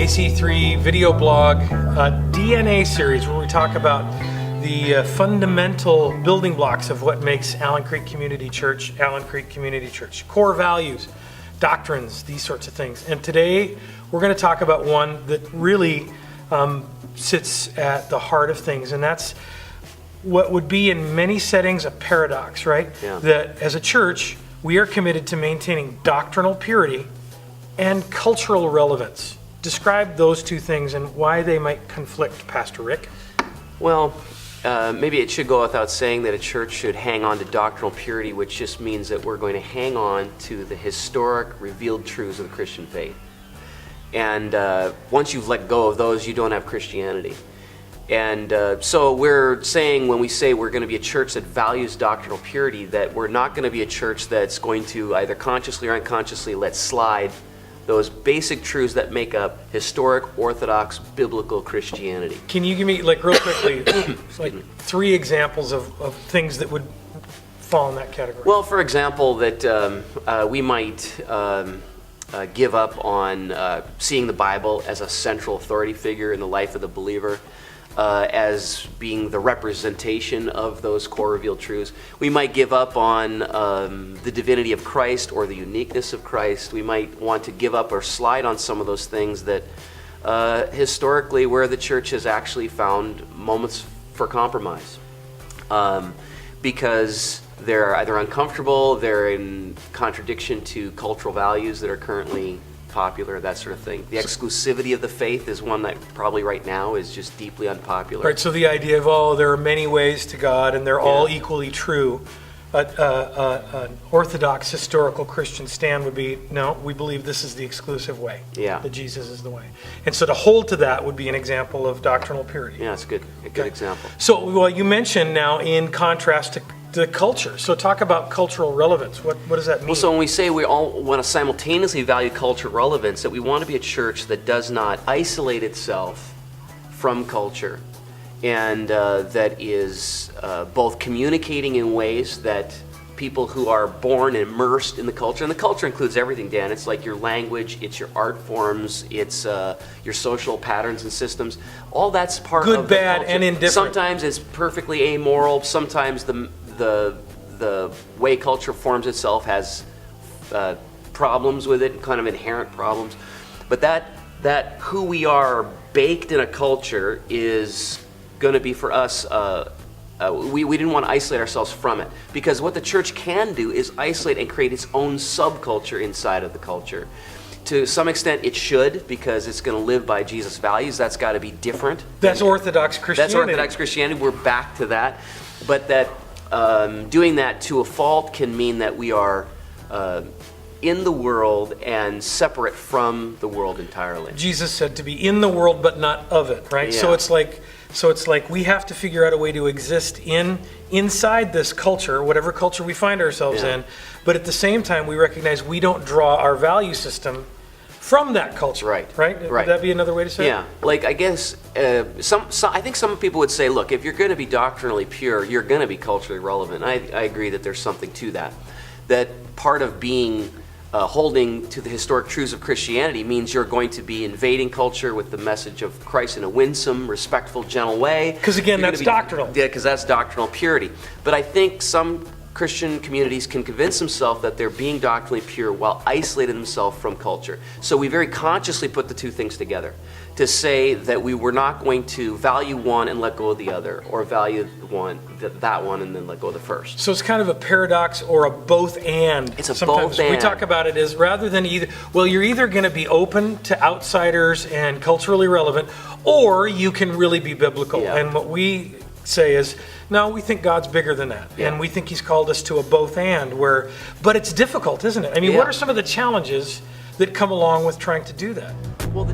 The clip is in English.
AC3 video blog DNA series where we talk about the fundamental building blocks of what makes Allen Creek Community Church, core values, doctrines, these sorts of things. And today we're going to talk about one that really sits at the heart of things, and that's what would be in many settings a paradox, right? Yeah. That as a church, we are committed to maintaining doctrinal purity and cultural relevance. Describe those two things and why they might conflict, Pastor Rick. Well, maybe it should go without saying that a church should hang on to doctrinal purity, which just means that we're going to hang on to the historic, revealed truths of the Christian faith. And once you've let go of those, you don't have Christianity. And so we're saying, when we say we're going to be a church that values doctrinal purity, that we're not going to be a church that's going to either consciously or unconsciously let slide those basic truths that make up historic, orthodox, biblical Christianity. Can you give me, real quickly, three examples of things that would fall in that category? Well, for example, that we might give up on seeing the Bible as a central authority figure in the life of the believer, as being the representation of those core revealed truths. We might give up on the divinity of Christ or the uniqueness of Christ. We might want to give up or slide on some of those things that historically where the church has actually found moments for compromise. Because they're either uncomfortable, they're in contradiction to cultural values that are currently popular, that sort of thing. The exclusivity of the faith is one that probably right now is just deeply unpopular. Right, so the idea of, there are many ways to God and they're all equally true. An Orthodox historical Christian stand would be, no, we believe this is the exclusive way, that Jesus is the way. And so to hold to that would be an example of doctrinal purity. Yeah, it's a good example. So, you mentioned now in contrast to the culture. So talk about cultural relevance. What does that mean? Well, so when we say we all want to simultaneously value cultural relevance, that we want to be a church that does not isolate itself from culture, and that is both communicating in ways that people who are born and immersed in the culture, and the culture includes everything, Dan. It's like your language, it's your art forms, it's your social patterns and systems. All that's part of the culture. Good, bad, and indifferent. Sometimes it's perfectly amoral. Sometimes the way culture forms itself has problems with it, kind of inherent problems. But that who we are baked in a culture is going to be for us, we didn't want to isolate ourselves from it. Because what the church can do is isolate and create its own subculture inside of the culture. To some extent it should, because it's going to live by Jesus' values. That's got to be different. That's Orthodox Christianity. That's Orthodox Christianity. We're back to that. But that doing that to a fault can mean that we are in the world and separate from the world entirely. Jesus said to be in the world but not of it, right? Yeah. So it's like we have to figure out a way to exist inside this culture, whatever culture we find ourselves in, but at the same time we recognize we don't draw our value system from that culture. Right? Would that be another way to say it? Yeah. I guess I think some people would say, look, if you're going to be doctrinally pure, you're going to be culturally relevant. I agree that there's something to that. That part of being holding to the historic truths of Christianity means you're going to be invading culture with the message of Christ in a winsome, respectful, gentle way. Because again, that's doctrinal. Yeah, because that's doctrinal purity. But I think some Christian communities can convince themselves that they're being doctrinally pure while isolating themselves from culture. So we very consciously put the two things together to say that we were not going to value one and let go of the other, or value that one and then let go of the first. So it's kind of a paradox or a both and. It's a Sometimes both and. We talk about it as rather than either, you're either going to be open to outsiders and culturally relevant, or you can really be biblical. Yeah. And what we say is, no, we think God's bigger than that. Yeah. And we think he's called us to a both and, but it's difficult, isn't it? I mean, what are some of the challenges that come along with trying to do that? Well,